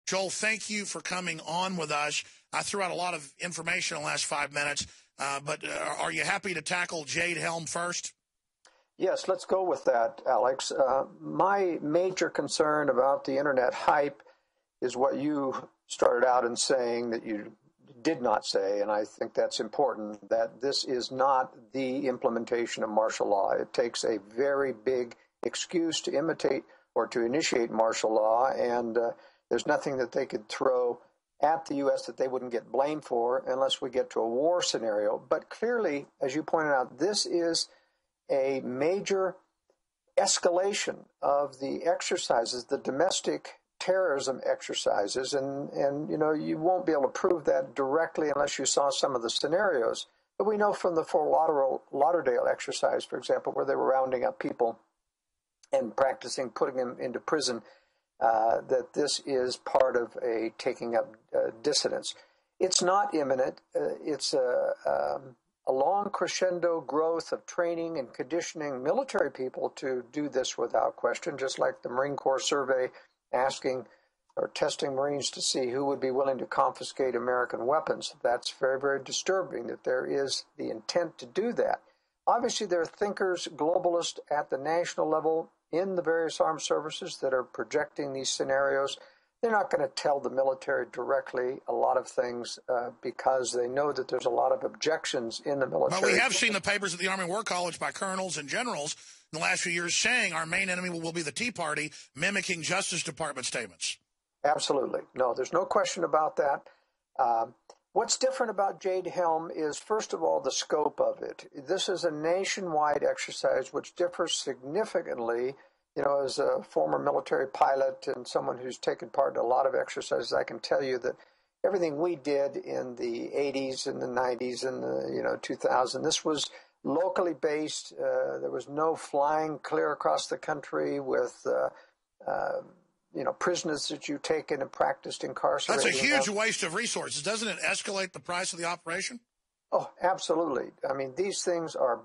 Joel, thank you for coming on with us. I threw out a lot of information in the last 5 minutes, but are you happy to tackle Jade Helm first? Yes, let's go with that, Alex. My major concern about the internet hype is what you started out in saying that you did not say, and I think that's important, that this is not the implementation of martial law. It takes a very big excuse to imitate or to initiate martial law, and there's nothing that they could throw at the U.S. that they wouldn't get blamed for unless we get to a war scenario. But clearly, as you pointed out, this is a major escalation of the exercises, the domestic terrorism exercises, and you know, you won't be able to prove that directly unless you saw some of the scenarios. But we know from the Fort Lauderdale exercise, for example, where they were rounding up people and practicing putting them into prison, that this is part of a taking up dissidents. It's not imminent. It's a long crescendo growth of training and conditioning military people to do this without question, just like the Marine Corps survey asking or testing Marines to see who would be willing to confiscate American weapons. That's very, very disturbing that there is the intent to do that. Obviously, there are thinkers, globalists at the national level in the various armed services that are projecting these scenarios. They're not going to tell the military directly a lot of things because they know that there's a lot of objections in the military. Well, we have seen the papers at the Army War College by colonels and generals in the last few years saying our main enemy will be the Tea Party, mimicking Justice Department statements. Absolutely. No, there's no question about that. What's different about Jade Helm is, first of all, the scope of it. This is a nationwide exercise which differs significantly. You know, as a former military pilot and someone who's taken part in a lot of exercises, I can tell you that everything we did in the 80s and the 90s and the 2000, this was locally based. There was no flying clear across the country with prisoners that you taken and practiced incarcerating. That's a huge waste of resources. Doesn't it escalate the price of the operation? Oh, absolutely. I mean, these things are,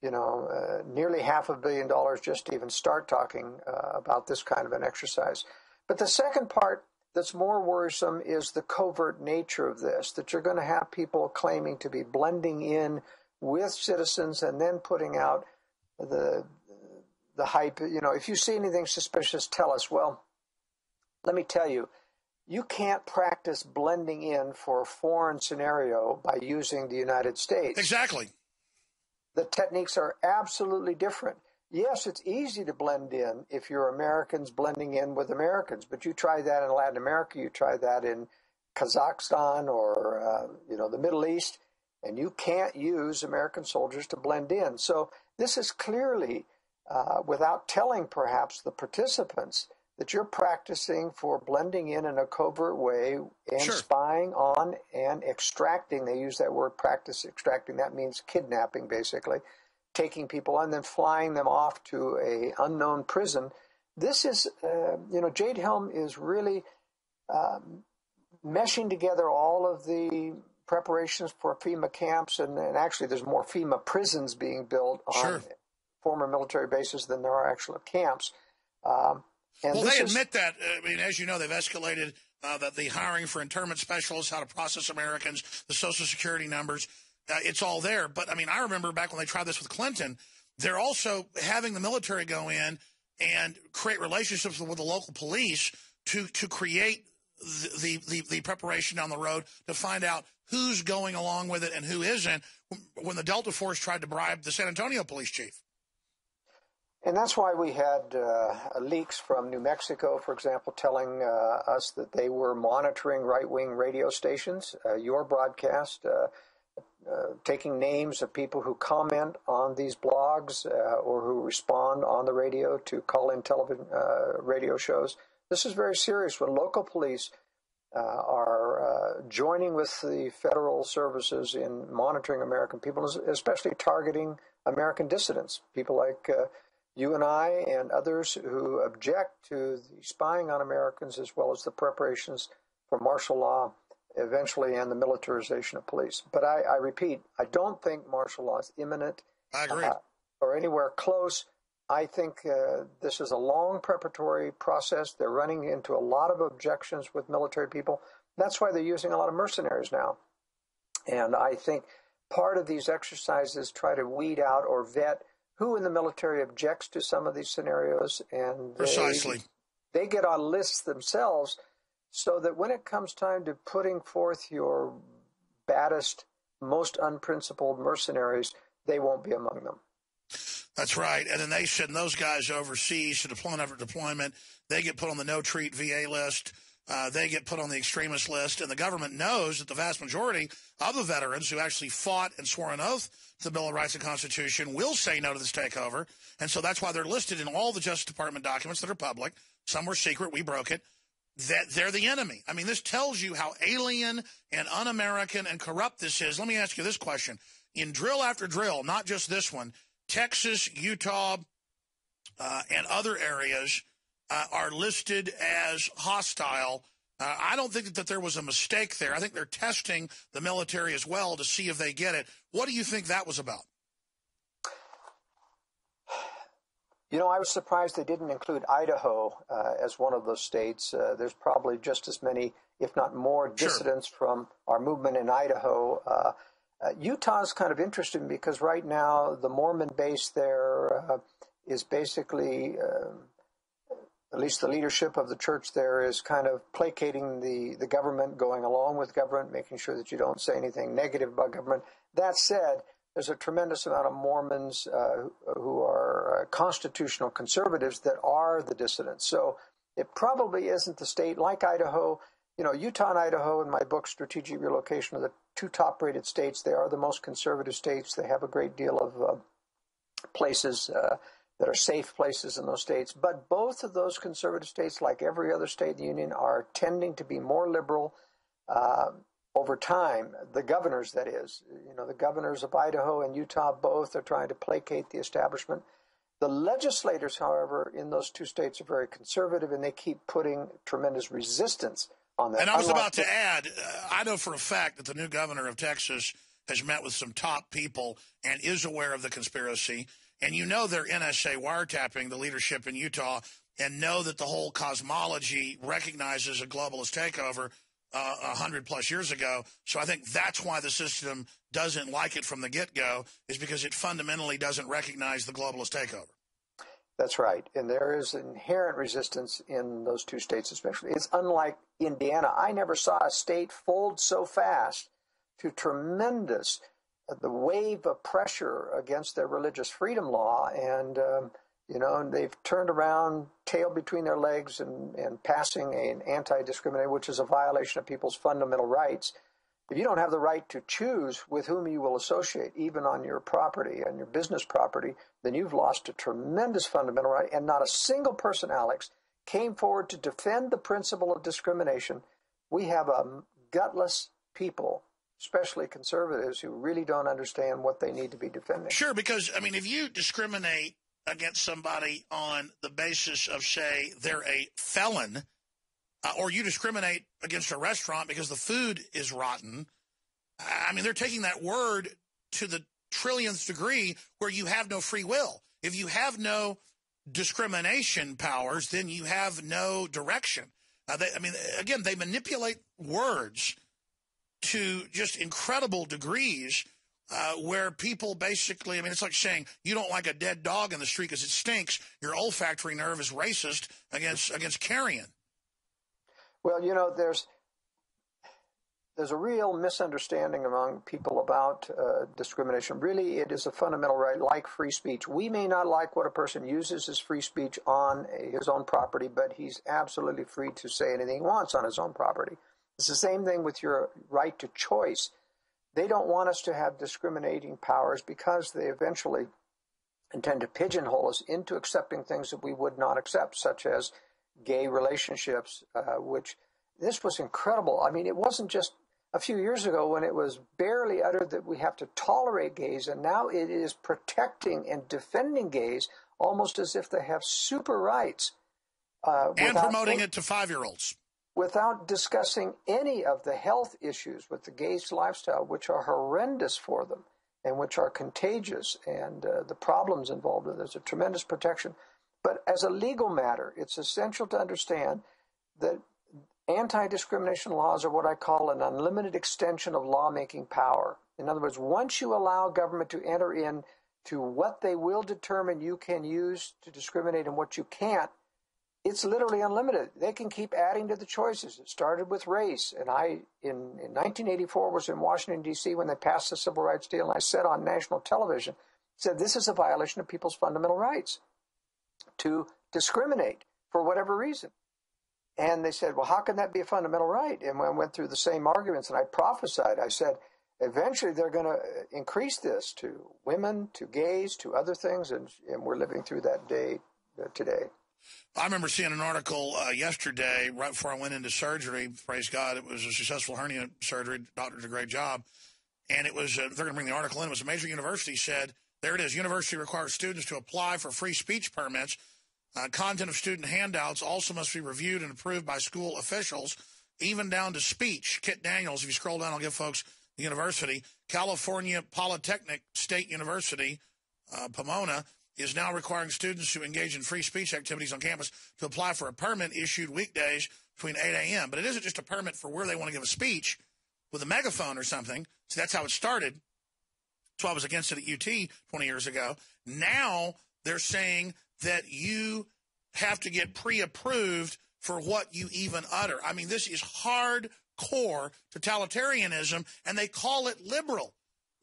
nearly $500 million just to even start talking about this kind of an exercise. But the second part that's more worrisome is the covert nature of this, that you're going to have people claiming to be blending in with citizens and then putting out the hype. If you see anything suspicious, tell us. Well, let me tell you, you can't practice blending in for a foreign scenario by using the United States. Exactly. The techniques are absolutely different. Yes, it's easy to blend in if you're Americans blending in with Americans, but you try that in Latin America, you try that in Kazakhstan or, the Middle East, and you can't use American soldiers to blend in. So this is clearly, without telling perhaps the participants, that you're practicing for blending in a covert way and Sure. spying on and extracting. They use that word practice extracting. That means kidnapping, basically, taking people and then flying them off to a unknown prison. This is, Jade Helm is really meshing together all of the preparations for FEMA camps, and actually there's more FEMA prisons being built on Sure. former military bases than there are actual camps. Well, they admit that. I mean, as you know, they've escalated that the hiring for internment specialists, how to process Americans, the Social Security numbers, it's all there. But, I mean, I remember back when they tried this with Clinton, they're also having the military go in and create relationships with the local police to create the preparation down the road to find out who's going along with it and who isn't, when the Delta Force tried to bribe the San Antonio police chief. And that's why we had leaks from New Mexico, for example, telling us that they were monitoring right-wing radio stations, your broadcast, taking names of people who comment on these blogs or who respond on the radio to call-in television radio shows. This is very serious when local police are joining with the federal services in monitoring American people, especially targeting American dissidents, people like you and I and others who object to the spying on Americans as well as the preparations for martial law eventually and the militarization of police. But I repeat, I don't think martial law is imminent. I agree. Or anywhere close. I think this is a long preparatory process. They're running into a lot of objections with military people. That's why they're using a lot of mercenaries now. And I think part of these exercises try to weed out or vet who in the military objects to some of these scenarios. And precisely, they get on lists themselves so that when it comes time to putting forth your baddest, most unprincipled mercenaries, they won't be among them. That's right. And then they send those guys overseas to deployment after deployment. They get put on the no-treat VA list. They get put on the extremist list. And the government knows that the vast majority of the veterans who actually fought and swore an oath to the Bill of Rights and Constitution will say no to this takeover. And so that's why they're listed in all the Justice Department documents that are public. Some were secret. We broke it. That they're the enemy. I mean, this tells you how alien and un-American and corrupt this is. Let me ask you this question. In drill after drill, not just this one, Texas, Utah, and other areas are listed as hostile. I don't think that there was a mistake there. I think they're testing the military as well to see if they get it. What do you think that was about? You know, I was surprised they didn't include Idaho as one of those states. There's probably just as many, if not more, dissidents from our movement in Idaho. Utah's kind of interesting because right now the Mormon base there is basically, at least the leadership of the church there is kind of placating the government, going along with government, making sure that you don't say anything negative about government. That said, there's a tremendous amount of Mormons who are constitutional conservatives that are the dissidents. So it probably isn't the state like Idaho. You know, Utah and Idaho in my book, Strategic Relocation, are the two top-rated states. They are the most conservative states. They have a great deal of places that are safe places in those states. But both of those conservative states, like every other state in the Union, are tending to be more liberal over time. The governors, that is. You know, the governors of Idaho and Utah both are trying to placate the establishment. The legislators, however, in those two states are very conservative, and they keep putting tremendous resistance on that. And I was about to add, I know for a fact that the new governor of Texas has met with some top people and is aware of the conspiracy. And you know they're NSA wiretapping the leadership in Utah and know that the whole cosmology recognizes a globalist takeover 100-plus years ago. So I think that's why the system doesn't like it from the get-go, is because it fundamentally doesn't recognize the globalist takeover. That's right. And there is inherent resistance in those two states especially. It's unlike Indiana. I never saw a state fold so fast to tremendous, the wave of pressure against their religious freedom law. And, you know, and they've turned around, tail between their legs, and passing an anti-discrimination, which is a violation of people's fundamental rights. If you don't have the right to choose with whom you will associate, even on your property and your business property, then you've lost a tremendous fundamental right. And not a single person, Alex, came forward to defend the principle of discrimination. We have a gutless people, especially conservatives, who really don't understand what they need to be defending. Sure, because, I mean, if you discriminate against somebody on the basis of, say, they're a felon, or you discriminate against a restaurant because the food is rotten, I mean, they're taking that word to the trillionth degree where you have no free will. If you have no discrimination powers, then you have no direction. Again, they manipulate words to just incredible degrees where people basically, I mean, it's like saying you don't like a dead dog in the street because it stinks. Your olfactory nerve is racist against carrion. Well, you know, there's a real misunderstanding among people about discrimination. Really, it is a fundamental right, like free speech. We may not like what a person uses as free speech on his own property, but he's absolutely free to say anything he wants on his own property. It's the same thing with your right to choice. They don't want us to have discriminating powers because they eventually intend to pigeonhole us into accepting things that we would not accept, such as gay relationships, which this was incredible. I mean, it wasn't just a few years ago when it was barely uttered that we have to tolerate gays, and now it is protecting and defending gays almost as if they have super rights. And promoting it to 5-year-olds. Without discussing any of the health issues with the gays' lifestyle, which are horrendous for them. and which are contagious, and the problems involved with it. There's a tremendous protection. But as a legal matter, it's essential to understand that anti-discrimination laws are what I call an unlimited extension of lawmaking power. In other words, once you allow government to enter into what they will determine you can use to discriminate and what you can't, it's literally unlimited. They can keep adding to the choices. It started with race. And in 1984, was in Washington, D.C. when they passed the Civil Rights Deal, and I said on national television, said this is a violation of people's fundamental rights to discriminate for whatever reason. And they said, well, how can that be a fundamental right? And when I went through the same arguments, and I prophesied, I said, eventually they're going to increase this to women, to gays, to other things, and we're living through that day today. I remember seeing an article yesterday, right before I went into surgery. Praise God, it was a successful hernia surgery. The doctor did a great job. And it was, they're going to bring the article in. It was a major university said, there it is, university requires students to apply for free speech permits. Content of student handouts also must be reviewed and approved by school officials, even down to speech. Kit Daniels, if you scroll down, I'll give folks the university. California Polytechnic State University, Pomona, is now requiring students to engage in free speech activities on campus to apply for a permit issued weekdays between 8 a.m. But it isn't just a permit for where they want to give a speech with a megaphone or something. So that's how it started. That's why I was against it at UT 20 years ago. Now they're saying that you have to get pre-approved for what you even utter. I mean, this is hardcore totalitarianism, and they call it liberal.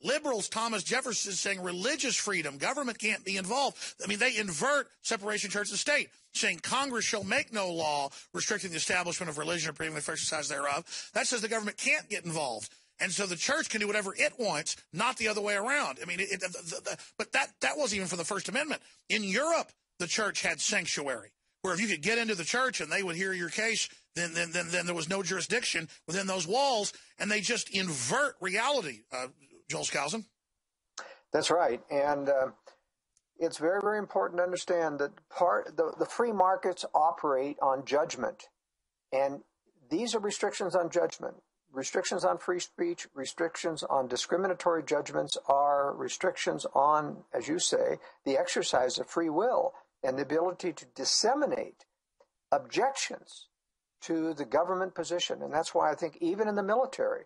Liberals, Thomas Jefferson is saying religious freedom, government can't be involved. I mean, they invert separation of church and state, saying Congress shall make no law restricting the establishment of religion or prohibiting the free exercise thereof. That says the government can't get involved. And so the church can do whatever it wants, not the other way around. I mean, but that wasn't even for the First Amendment. In Europe, the church had sanctuary, where if you could get into the church and they would hear your case, then there was no jurisdiction within those walls, and they just invert reality. Joel Skousen? That's right. And it's very, very important to understand that the free markets operate on judgment. And these are restrictions on judgment. Restrictions on free speech, restrictions on discriminatory judgments are restrictions on, as you say, the exercise of free will and the ability to disseminate objections to the government position. And that's why I think even in the military,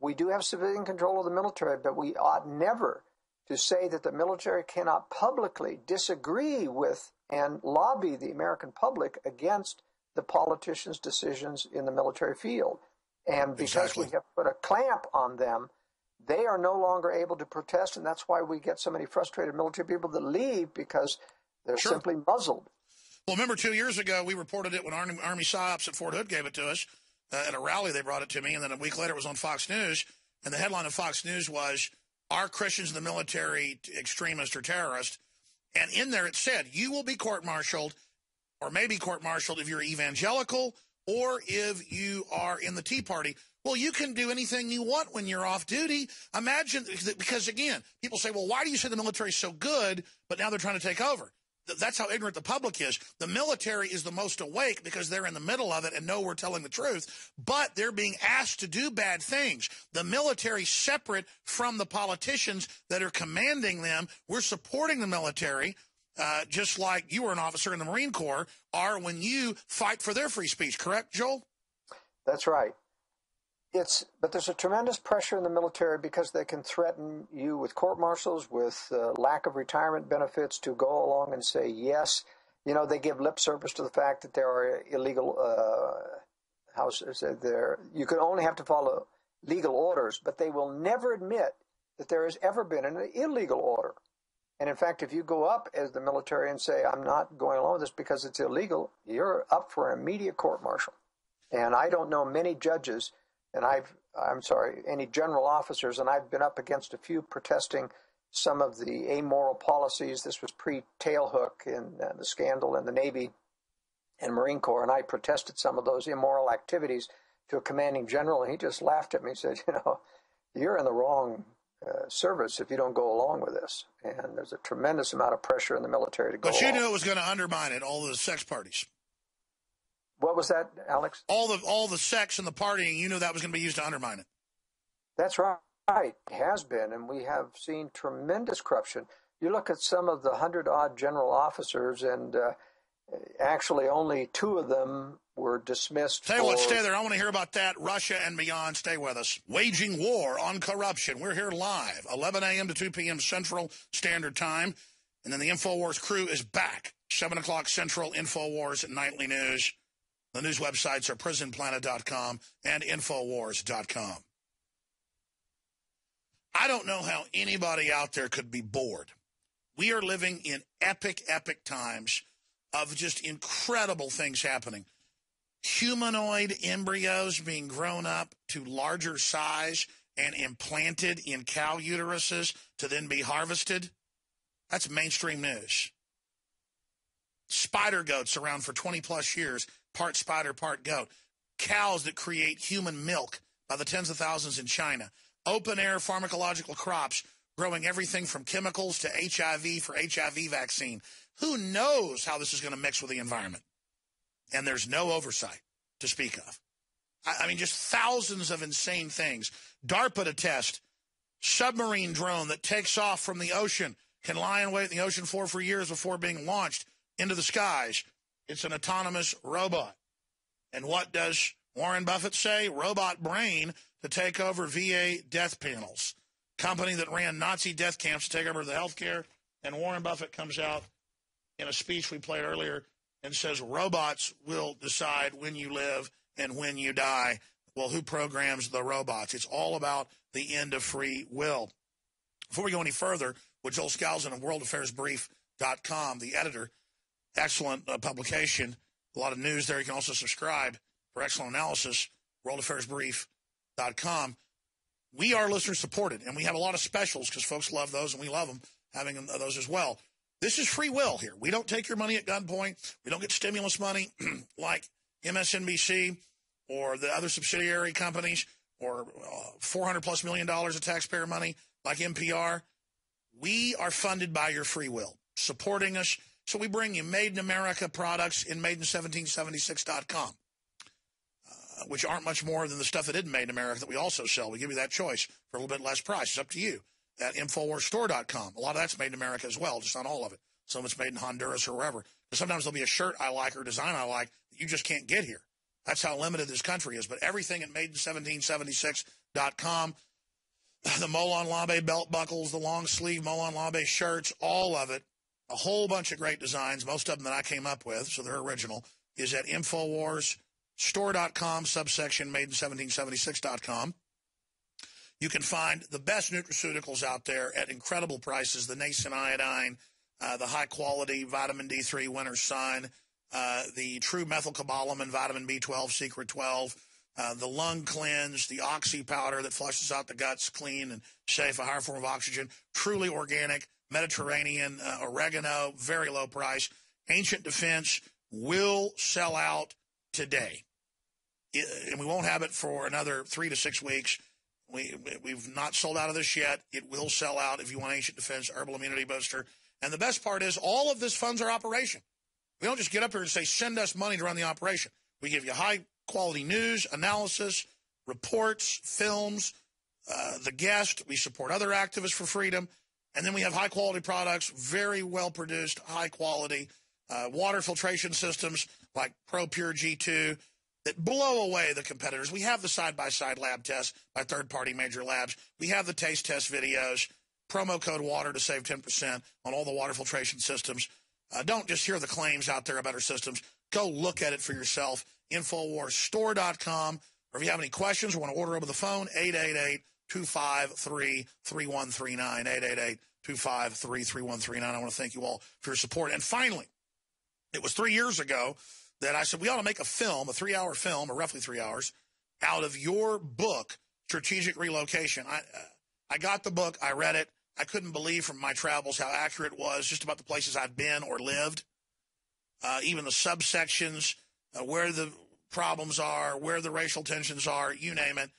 we do have civilian control of the military, but we ought never to say that the military cannot publicly disagree with and lobby the American public against the politicians' decisions in the military field. And because we have put a clamp on them, they are no longer able to protest, and that's why we get so many frustrated military people that leave because they're simply muzzled. Well, remember 2 years ago, we reported it when Army PSYOPs at Fort Hood gave it to us. At a rally, they brought it to me, and then a week later it was on Fox News, and the headline of Fox News was, "Are Christians in the military extremists or terrorists?" And in there it said, you will be court-martialed or may be court-martialed if you're evangelical or if you are in the Tea Party. Well, you can do anything you want when you're off duty. Imagine, because again, people say, well, why do you say the military is so good, but now they're trying to take over? That's how ignorant the public is. The military is the most awake because they're in the middle of it and know we're telling the truth, but they're being asked to do bad things. The military separate from the politicians that are commanding them. We're supporting the military, just like you were an officer in the Marine Corps are when you fight for their free speech. Correct, Joel? That's right. But there's a tremendous pressure in the military because they can threaten you with court-martials, with lack of retirement benefits to go along and say yes. You know, they give lip service to the fact that there are illegal houses there. You can only have to follow legal orders, but they will never admit that there has ever been an illegal order. And in fact, if you go up as the military and say, I'm not going along with this because it's illegal, you're up for an immediate court-martial. And I don't know many judges and any general officers, and I've been up against a few protesting some of the amoral policies. This was pre-tailhook in the scandal in the Navy and Marine Corps, and I protested some of those immoral activities to a commanding general, and he just laughed at me and said, you're in the wrong service if you don't go along with this. And there's a tremendous amount of pressure in the military to go along. But you knew it was going to undermine it, all the sex parties. What was that, Alex? All the sex and the partying, you knew that was going to be used to undermine it. That's right. right, has been, and we have seen tremendous corruption. You look at some of the 100-odd general officers, and actually only 2 of them were dismissed. Tell you what, stay there. I want to hear about that. Russia and beyond. Stay with us. Waging war on corruption. We're here live, 11 a.m. to 2 p.m. Central Standard Time. And then the InfoWars crew is back, 7 o'clock Central, InfoWars Nightly News. The news websites are prisonplanet.com and InfoWars.com. I don't know how anybody out there could be bored. We are living in epic, epic times of just incredible things happening. Humanoid embryos being grown up to larger size and implanted in cow uteruses to then be harvested. That's mainstream news. Spider goats around for 20-plus years, part spider, part goat. Cows that create human milk by the tens of thousands in China. Open-air pharmacological crops growing everything from chemicals to HIV for HIV vaccine. Who knows how this is going to mix with the environment? And there's no oversight to speak of. I mean, just thousands of insane things. DARPA to test submarine drone that takes off from the ocean, can lie in wait in the ocean floor for years before being launched into the skies. It's an autonomous robot. And what does Warren Buffett say? Robot brain to take over VA death panels. Company that ran Nazi death camps to take over the healthcare. And Warren Buffett comes out in a speech we played earlier and says robots will decide when you live and when you die. Well, who programs the robots? It's all about the end of free will. Before we go any further, with Joel Skousen of worldaffairsbrief.com, the editor, excellent publication, a lot of news there. You can also subscribe for excellent analysis, worldaffairsbrief.com. We are listener supported, and we have a lot of specials because folks love those, and we love them, having those as well. This is free will here. We don't take your money at gunpoint. We don't get stimulus money like MSNBC or the other subsidiary companies or $400+ million of taxpayer money like NPR. We are funded by your free will, supporting us. So we bring you Made in America products in made-in-1776.com. Which aren't much more than the stuff that isn't made in America that we also sell. We give you that choice for a little bit less price. It's up to you at InfoWarsStore.com. A lot of that's made in America as well, just not all of it. Some of it's made in Honduras or wherever. But sometimes there'll be a shirt I like or a design I like that you just can't get here. That's how limited this country is. But everything at made-in-1776.com, the Molon Labe belt buckles, the long sleeve Molon Labe shirts, all of it, a whole bunch of great designs, most of them that I came up with, so they're original, is at InfoWarsStore.com, subsection made-in-1776.com. You can find the best nutraceuticals out there at incredible prices, the nascent iodine, the high-quality vitamin D3 winter sun, the true methylcobalamin, vitamin B12, secret 12, the lung cleanse, the oxy powder that flushes out the guts clean and safe, a higher form of oxygen, truly organic, Mediterranean, oregano, very low price. Ancient Defense will sell out today. And we won't have it for another 3 to 6 weeks. We've not sold out of this yet. It will sell out if you want Ancient Defense Herbal Immunity Booster. And the best part is all of this funds our operation. We don't just get up here and say, send us money to run the operation. We give you high-quality news, analysis, reports, films, the guest. We support other activists for freedom. And then we have high-quality products, very well-produced, high-quality water filtration systems like ProPure G2 that blow away the competitors. We have the side-by-side lab tests by third-party major labs. We have the taste test videos, promo code WATER to save 10% on all the water filtration systems. Don't just hear the claims out there about our systems. Go look at it for yourself, InfoWarsStore.com. Or if you have any questions or want to order over the phone, 888-253-3139, 888-253-3139. I want to thank you all for your support. And finally, it was 3 years ago that I said we ought to make a film, a 3-hour film, or roughly 3 hours, out of your book, Strategic Relocation. I got the book. I read it. I couldn't believe from my travels how accurate it was, just about the places I've been or lived, even the subsections, where the problems are, where the racial tensions are, you name it.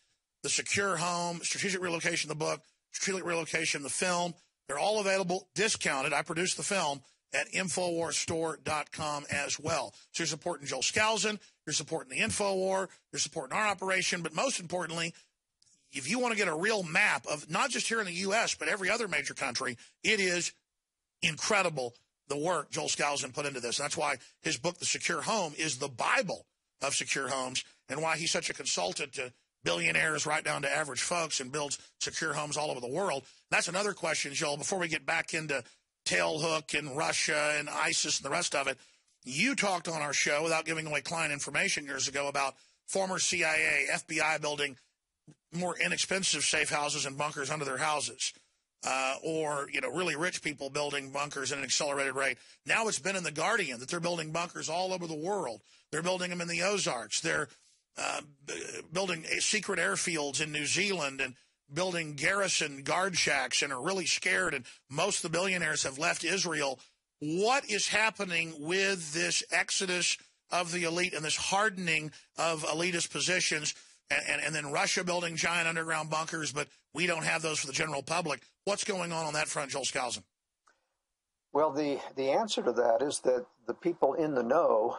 The Secure Home, Strategic Relocation, the book, Strategic Relocation, the film, they're all available, discounted. I produced the film at InfoWarsStore.com as well. So you're supporting Joel Skousen, you're supporting the InfoWar, you're supporting our operation, but most importantly, if you want to get a real map of not just here in the U.S., but every other major country, it is incredible the work Joel Skousen put into this. And that's why his book, The Secure Home, is the Bible of secure homes, and why he's such a consultant to billionaires right down to average folks and builds secure homes all over the world. That's another question, Joel, before we get back into Tailhook and Russia and ISIS and the rest of it. You talked on our show, without giving away client information years ago, about former CIA, FBI building more inexpensive safe houses and bunkers under their houses, or, really rich people building bunkers at an accelerated rate. Now it's been in The Guardian that they're building bunkers all over the world. They're building them in the Ozarks. They're building secret airfields in New Zealand and building garrison guard shacks and are really scared. And most of the billionaires have left Israel. What is happening with this exodus of the elite and this hardening of elitist positions, and then Russia building giant underground bunkers, but we don't have those for the general public? What's going on that front, Joel Skousen? Well, the answer to that is that the people in the know,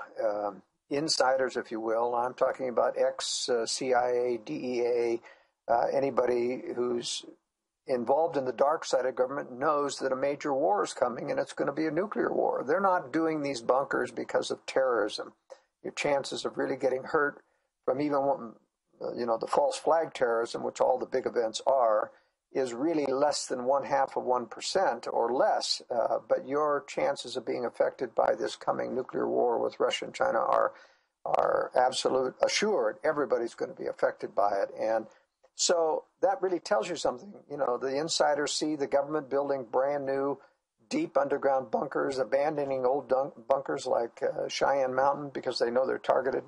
insiders, if you will, I'm talking about ex-CIA, DEA, anybody who's involved in the dark side of government knows that a major war is coming, and it's going to be a nuclear war. They're not doing these bunkers because of terrorism. Your chances of really getting hurt from even, the false flag terrorism, which all the big events are, is really less than 0.5% or less. But your chances of being affected by this coming nuclear war with Russia and China are absolute assured. Everybody's going to be affected by it. And so that really tells you something. The insiders see the government building brand new, deep underground bunkers, abandoning old bunkers like Cheyenne Mountain because they know they're targeted.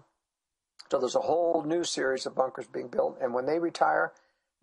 So there's a whole new series of bunkers being built. And when they retire,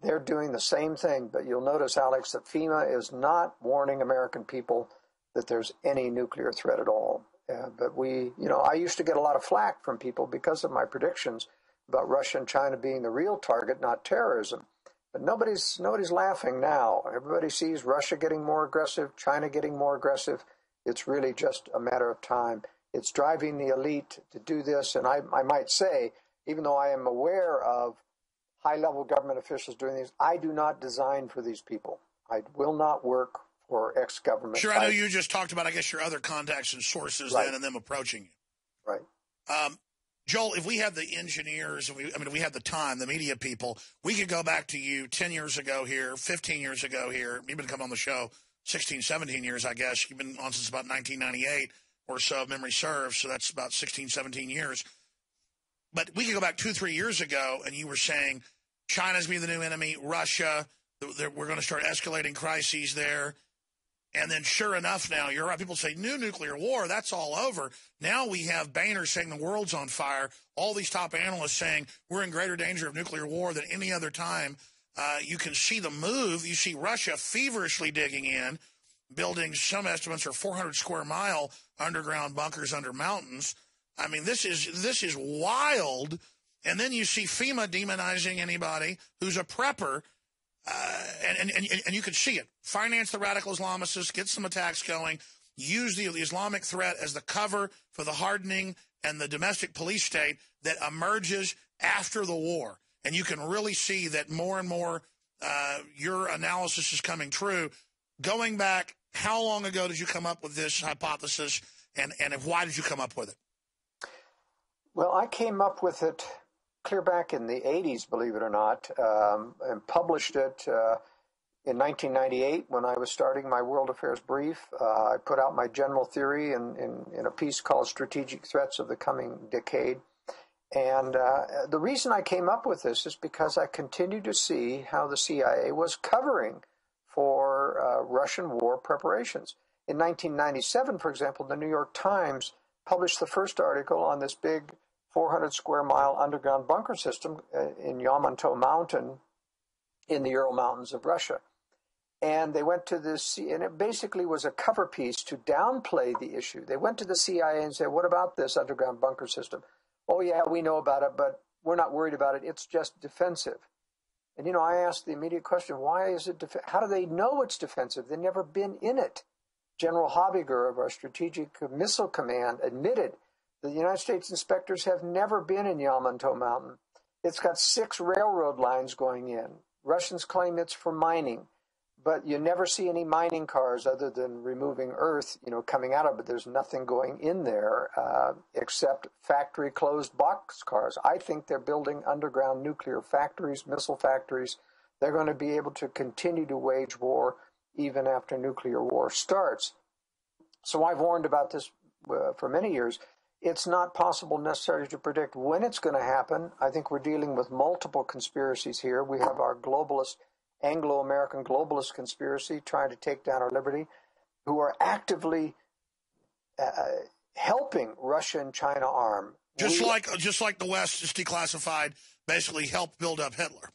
they're doing the same thing. But you'll notice, Alex, that FEMA is not warning American people that there's any nuclear threat at all. But I used to get a lot of flack from people because of my predictions about Russia and China being the real target, not terrorism. But nobody's laughing now. Everybody sees Russia getting more aggressive, China getting more aggressive. It's really just a matter of time. It's driving the elite to do this. And I might say, even though I am aware of high-level government officials doing these, I do not design for these people. I will not work for ex-government. Sure, I know you just talked about, I guess, your other contacts and sources right. then and them approaching you. Right. Joel, if we had the engineers, we had the time, the media people, we could go back to you 10 years ago here, 15 years ago here. You've been coming on the show 16, 17 years, I guess. You've been on since about 1998 or so, if memory serves, so that's about 16, 17 years. But we could go back 2-3 years ago, and you were saying China's being the new enemy, Russia, we're going to start escalating crises there. And then sure enough now, you're right, people say new nuclear war, that's all over. Now we have Boehner saying the world's on fire. All these top analysts saying we're in greater danger of nuclear war than any other time. You can see the move. You see Russia feverishly digging in, building, some estimates are 400 square mile underground bunkers under mountains. I mean, this is wild. And then you see FEMA demonizing anybody who's a prepper. And you could see it. Finance the radical Islamicists, get some attacks going, use the Islamic threat as the cover for the hardening and the domestic police state that emerges after the war. And you can really see that more and more your analysis is coming true. Going back, how long ago did you come up with this hypothesis, and why did you come up with it? Well, I came up with it clear back in the 80s, believe it or not, and published it in 1998 when I was starting my World Affairs Brief. I put out my general theory in a piece called Strategic Threats of the Coming Decade. And the reason I came up with this is because I continued to see how the CIA was covering for Russian war preparations. In 1997, for example, the New York Times published the first article on this big 400 square mile underground bunker system in Yamato Mountain in the Ural Mountains of Russia. And they went to this, and it basically was a cover piece to downplay the issue. They went to the CIA and said, what about this underground bunker system? Oh, yeah, we know about it, but we're not worried about it. It's just defensive. And, I asked the immediate question, why is it how do they know it's defensive? They've never been in it. General Habiger of our Strategic Missile Command admitted the United States inspectors have never been in Yamato Mountain. It's got 6 railroad lines going in. Russians claim it's for mining, but you never see any mining cars other than removing earth, coming out of it. There's nothing going in there except factory closed box cars. I think they're building underground nuclear factories, missile factories. They're going to be able to continue to wage war even after nuclear war starts. So I've warned about this for many years. It's not possible necessarily to predict when it's going to happen. I think we're dealing with multiple conspiracies here. We have our globalist, Anglo-American globalist conspiracy trying to take down our liberty, who are actively helping Russia and China arm. Just like the West is declassified, basically helped build up Hitler.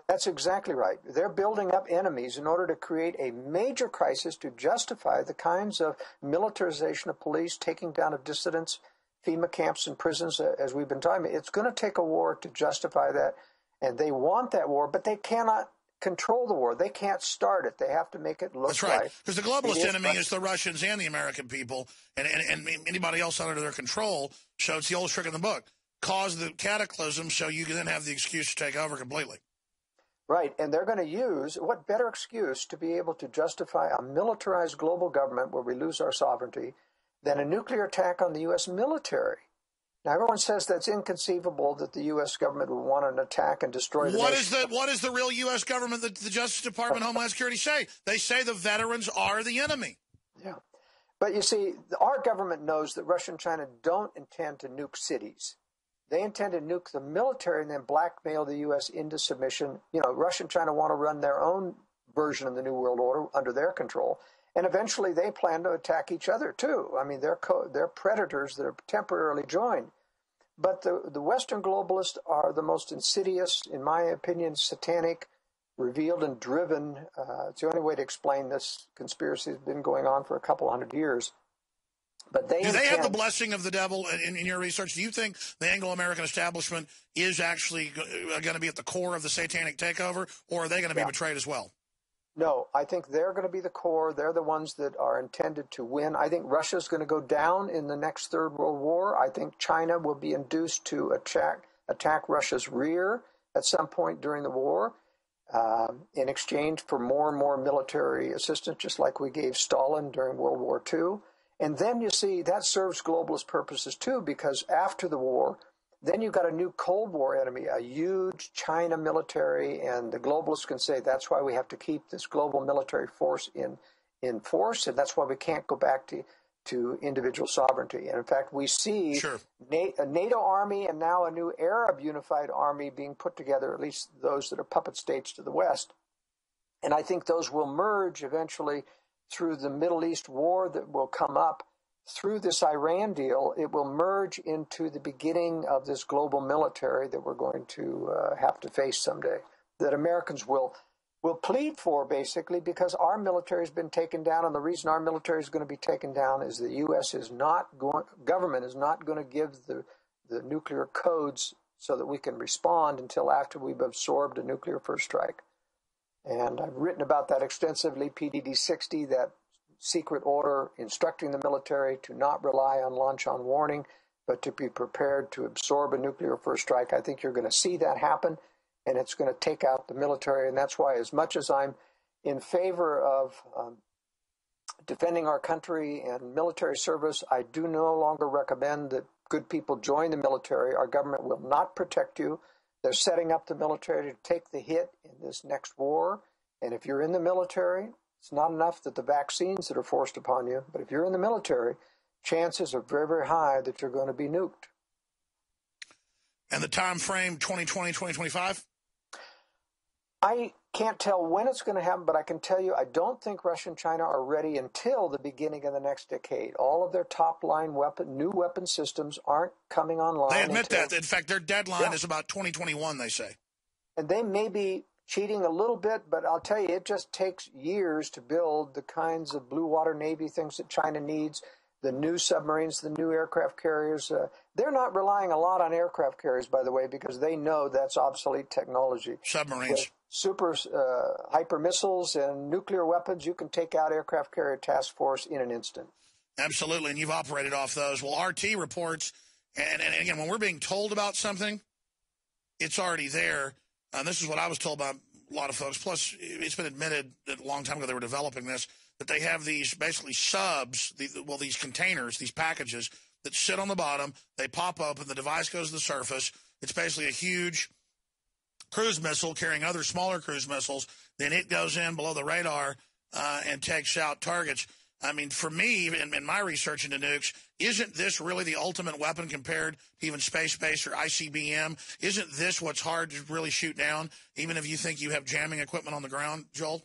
That's exactly right. They're building up enemies in order to create a major crisis to justify the kinds of militarization of police, taking down of dissidents, FEMA camps and prisons, as we've been talking about. It's going to take a war to justify that, and they want that war, but they cannot control the war. They can't start it. They have to make it look That's right. like. Because the globalist enemy is the Russians and the American people, and anybody else under their control. So it's the old trick in the book. Cause the cataclysm so you can then have the excuse to take over completely. Right, and they're going to use, what better excuse to be able to justify a militarized global government where we lose our sovereignty than a nuclear attack on the U.S. military? Now, everyone says that's inconceivable that the U.S. government would want an attack and destroy the nation. What is the real U.S. government, the Justice Department, Homeland Security say? They say the veterans are the enemy. Yeah. But you see, our government knows that Russia and China don't intend to nuke cities. They intend to nuke the military and then blackmail the U.S. into submission. Russia and China want to run their own version of the New World Order under their control. And eventually they plan to attack each other, too. I mean, they're predators that are temporarily joined. But the Western globalists are the most insidious, in my opinion, satanic, revealed and driven. It's the only way to explain this conspiracy. Has been going on for a couple hundred years. But do they have the blessing of the devil in your research? Do you think the Anglo-American establishment is actually going to be at the core of the satanic takeover, or are they going to be betrayed as well? No, I think they're going to be the core. They're the ones that are intended to win. I think Russia's going to go down in the next Third World War. I think China will be induced to attack Russia's rear at some point during the war in exchange for more and more military assistance, just like we gave Stalin during World War II. And then you see that serves globalist purposes too, because after the war, then you've got a new Cold War enemy, a huge China military, and the globalists can say that's why we have to keep this global military force in force, and that's why we can't go back to individual sovereignty. And in fact, we see a NATO army and now a new Arab unified army being put together, at least those that are puppet states to the West. And I think those will merge eventually through the Middle East war that will come up, through this Iran deal. It will merge into the beginning of this global military that we're going to have to face someday, that Americans will plead for, basically, because our military has been taken down, and the reason our military is going to be taken down is the U.S. government is not going to give the nuclear codes so that we can respond until after we've absorbed a nuclear first strike. And I've written about that extensively, PDD 60, that secret order instructing the military to not rely on launch on warning, but to be prepared to absorb a nuclear first strike. I think you're going to see that happen, and it's going to take out the military. And that's why, as much as I'm in favor of defending our country and military service, I do no longer recommend that good people join the military. Our government will not protect you. They're setting up the military to take the hit in this next war. And if you're in the military, it's not enough that the vaccines that are forced upon you, but if you're in the military, chances are very, very high that you're going to be nuked. And the time frame, 2020, 2025? I can't tell when it's going to happen, but I can tell you I don't think Russia and China are ready until the beginning of the next decade. All of their top-line new weapon systems aren't coming online. They admit that. In fact, their deadline is about 2021, they say. And they may be cheating a little bit, but I'll tell you, it just takes years to build the kinds of blue water Navy things that China needs, the new submarines, the new aircraft carriers. They're not relying a lot on aircraft carriers, by the way, because they know that's obsolete technology. Submarines. With super hyper missiles and nuclear weapons, you can take out aircraft carrier task force in an instant. Absolutely, and you've operated off those. Well, RT reports, and again, when we're being told about something, it's already there. And this is what I was told by a lot of folks, plus it's been admitted that a long time ago they were developing this, that they have these basically subs, these containers, these packages that sit on the bottom. They pop open, the device goes to the surface. It's basically a huge cruise missile carrying other smaller cruise missiles. Then it goes in below the radar and takes out targets. I mean, for me, in my research into nukes, isn't this really the ultimate weapon compared to even space-based or ICBM? Isn't this what's hard to really shoot down, even if you think you have jamming equipment on the ground, Joel?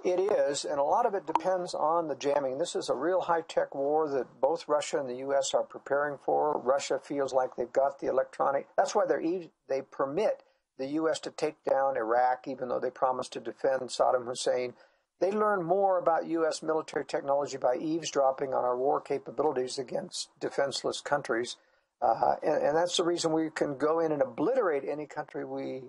It is, and a lot of it depends on the jamming. This is a real high-tech war that both Russia and the U.S. are preparing for. Russia feels like they've got the electronic. That's why they permit the U.S. to take down Iraq, even though they promised to defend Saddam Hussein. They learn more about U.S. military technology by eavesdropping on our war capabilities against defenseless countries. And that's the reason we can go in and obliterate any country we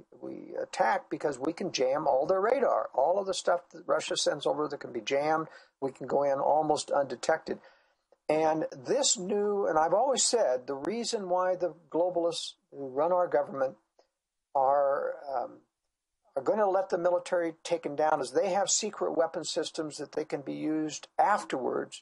attack, because we can jam all their radar. All of the stuff that Russia sends over that can be jammed, we can go in almost undetected. And this new, and I've always said, the reason why the globalists who run our government are going to let the military take them down is they have secret weapon systems that they can be used afterwards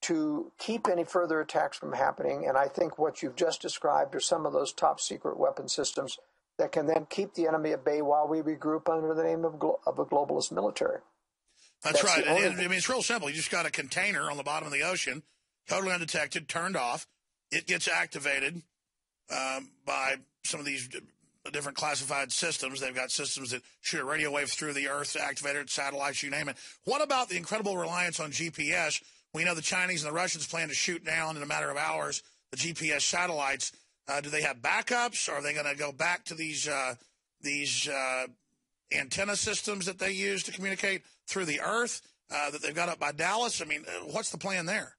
to keep any further attacks from happening. And I think what you've just described are some of those top secret weapon systems that can then keep the enemy at bay while we regroup under the name of a globalist military. That's right. I mean, it's real simple. You just got a container on the bottom of the ocean, totally undetected, turned off. It gets activated by some of these different classified systems. They've got systems that shoot a radio wave through the Earth to activate it, satellites, you name it. What about the incredible reliance on GPS? We know the Chinese and the Russians plan to shoot down in a matter of hours the GPS satellites. Do they have backups? Are they going to go back to these antenna systems that they use to communicate through the Earth that they've got up by Dallas? I mean, what's the plan there?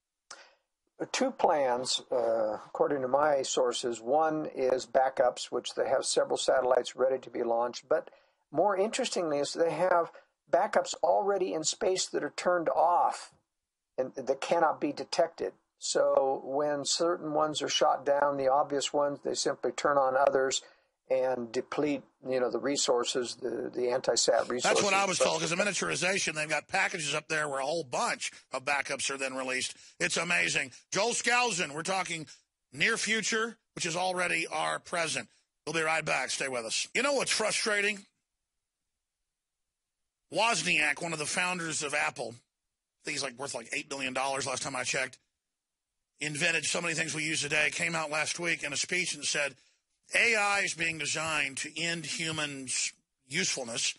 Two plans, according to my sources. One is backups, which they have several satellites ready to be launched. But more interestingly is they have backups already in space that are turned off and that cannot be detected. So when certain ones are shot down, the obvious ones, they simply turn on others and deplete, the resources, the anti-sat resources. That's what I was told, because the miniaturization, they've got packages up there where a whole bunch of backups are then released. It's amazing. Joel Skousen, we're talking near future, which is already our present. We'll be right back. Stay with us. You know what's frustrating? Wozniak, one of the founders of Apple, I think he's worth $8 billion last time I checked, invented so many things we use today, came out last week in a speech and said, AI is being designed to end humans' usefulness.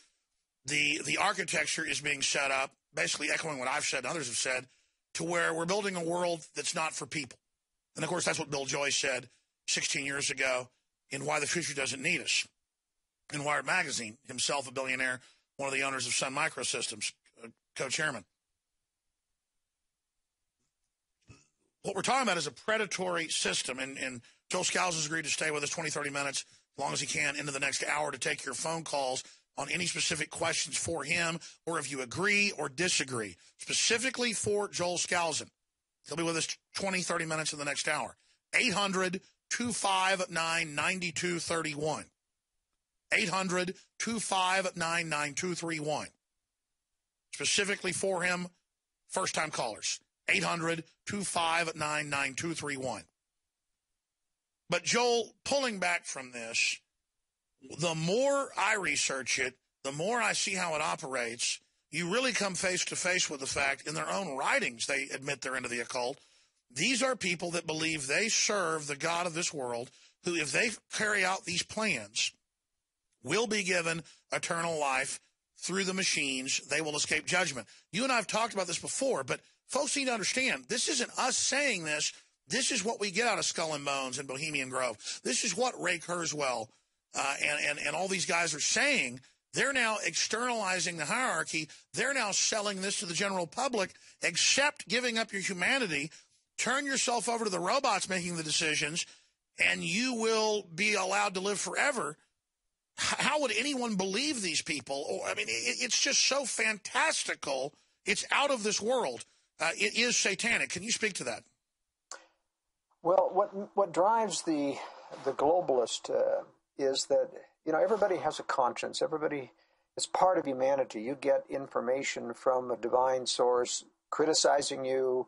The architecture is being set up, basically echoing what I've said and others have said, to where we're building a world that's not for people. And, of course, that's what Bill Joyce said 16 years ago in Why the Future Doesn't Need Us in Wired Magazine, himself a billionaire, one of the owners of Sun Microsystems, co-chairman. What we're talking about is a predatory system, and Joel Skousen's agreed to stay with us 20, 30 minutes, as long as he can, into the next hour to take your phone calls on any specific questions for him, or if you agree or disagree, specifically for Joel Skousen. He'll be with us 20, 30 minutes in the next hour. 800-259-9231. 800-259-9231. Specifically for him, first-time callers. 800-259-9231. But, Joel, pulling back from this, the more I research it, the more I see how it operates, you really come face to face with the fact, in their own writings, they admit they're into the occult. These are people that believe they serve the God of this world, who, if they carry out these plans, will be given eternal life through the machines. They will escape judgment. You and I have talked about this before, but folks need to understand, this isn't us saying this. This is what we get out of Skull and Bones and Bohemian Grove. This is what Ray Kurzweil and all these guys are saying. They're now externalizing the hierarchy. They're now selling this to the general public. Accept giving up your humanity. Turn yourself over to the robots making the decisions, and you will be allowed to live forever. How would anyone believe these people? I mean, it's just so fantastical. It's out of this world. It is satanic. Can you speak to that? Well, what drives the globalist is that everybody has a conscience. Everybody It's part of humanity. You get information from a divine source criticizing you,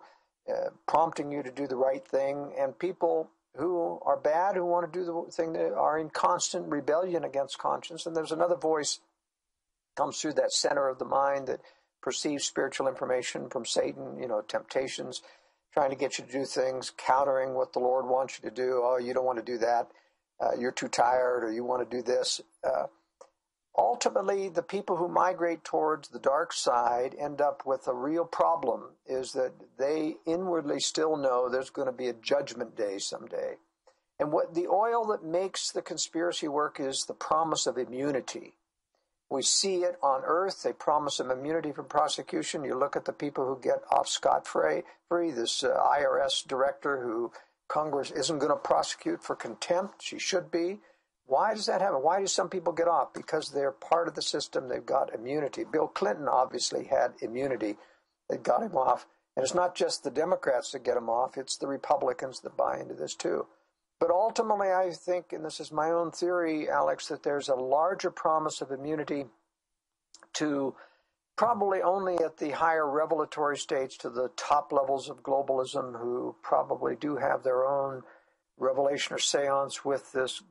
prompting you to do the right thing, and people who are bad, who want to do the thing, that are in constant rebellion against conscience. And there's another voice comes through that center of the mind that perceives spiritual information from Satan, temptations, trying to get you to do things, countering what the Lord wants you to do. Oh, you don't want to do that. You're too tired, or you want to do this. Ultimately, the people who migrate towards the dark side end up with a real problem, is that they inwardly still know there's going to be a judgment day someday. And what the oil that makes the conspiracy work is the promise of immunity. We see it on earth. They promise them immunity from prosecution. You look at the people who get off scot-free, this IRS director who Congress isn't going to prosecute for contempt. She should be. Why does that happen? Why do some people get off? Because they're part of the system. They've got immunity. Bill Clinton obviously had immunity that got him off. And it's not just the Democrats that get him off. It's the Republicans that buy into this too. But ultimately, I think, and this is my own theory, Alex, that there's a larger promise of immunity to probably only at the higher revelatory stage, to the top levels of globalism, who probably do have their own revelation or seance with this,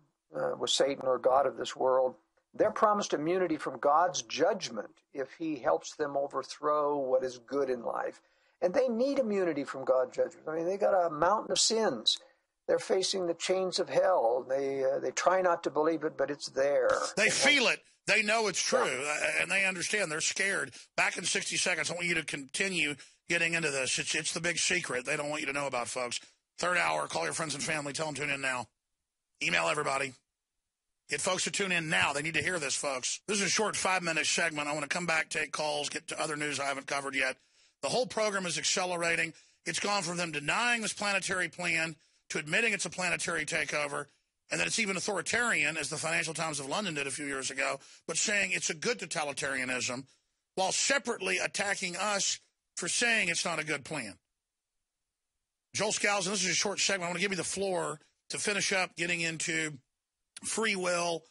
with Satan or God of this world. They're promised immunity from God's judgment if he helps them overthrow what is good in life. And they need immunity from God's judgment. I mean, they got a mountain of sins. They're facing the chains of hell. They try not to believe it, but it's there. They feel it. They know it's true, and they understand. They're scared. Back in 60 seconds, I want you to continue getting into this. It's the big secret they don't want you to know about, folks. Third hour, call your friends and family. Tell them to tune in now. Email everybody. Get folks to tune in now. They need to hear this, folks. This is a short 5-minute segment. I want to come back, take calls, get to other news I haven't covered yet. The whole program is accelerating. It's gone from them denying this planetary plan to admitting it's a planetary takeover, and that it's even authoritarian, as the Financial Times of London did a few years ago, but saying it's a good totalitarianism, while separately attacking us for saying it's not a good plan. Joel Skousen, this is a short segment. I want to give you the floor to finish up getting into free will,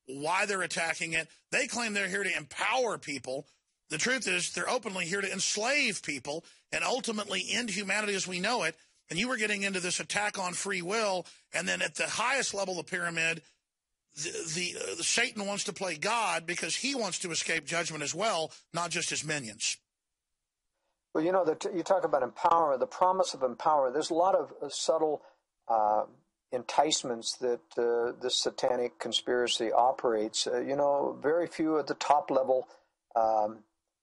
why they're attacking it. They claim they're here to empower people. The truth is they're openly here to enslave people and ultimately end humanity as we know it. And you were getting into this attack on free will, and then at the highest level of the pyramid, the Satan wants to play God because he wants to escape judgment as well, not just his minions. Well, you talk about empowerment, the promise of empowerment. There's a lot of subtle enticements that this satanic conspiracy operates. Very few at the top level,